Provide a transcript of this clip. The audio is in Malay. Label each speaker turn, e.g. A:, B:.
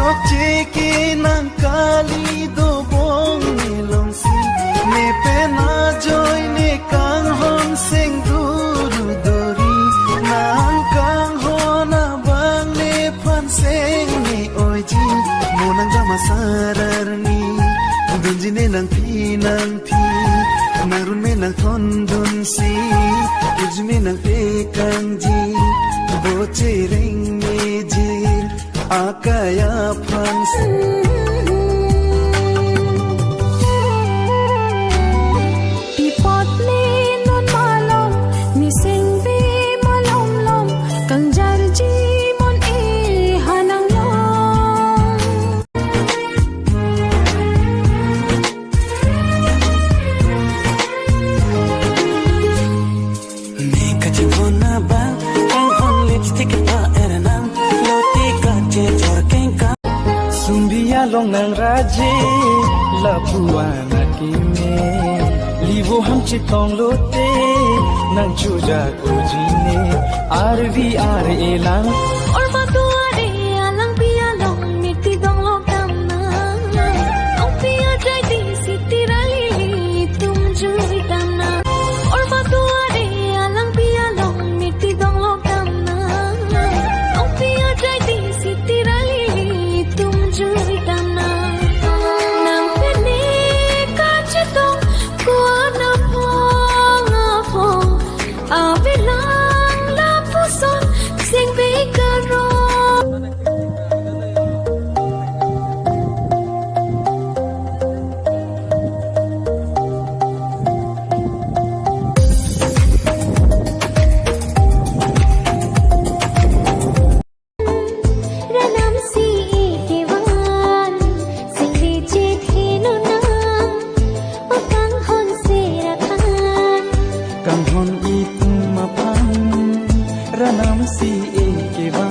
A: chok che ki nang kali do bong ni long si ne pe na joy ne kang hon sing duru dori nang kang hona bang ne phan sing ni oi ji monang ga masarar ni dunji ne nang phi narun me nang thon dun si irju me nang pe kang ji boche ring me ji akaya phan
B: ipot ni non malom ni sing vi malom lom kang jar ji mon e hanang long
A: ne kachivona ba kang on lipstick pa eranam loti ka che chor keng ka sumbia long nang raje la puana kime livo ham chitong lote nang chuja kujine RVR elang
B: or matuare alang pia long miti dong lo kamna ong pia dai di sitirali tum jui tamna or matuare alang pia long miti dong lo kamna ong pia dai di sitirali tum jui tamna nang pene ka chitong kwa na phong avelang la puson sing be karo ranam si kewan sing be chit hinu nam o kang hon se rakhan
A: kang hon ik ma phan ranam si e ke ba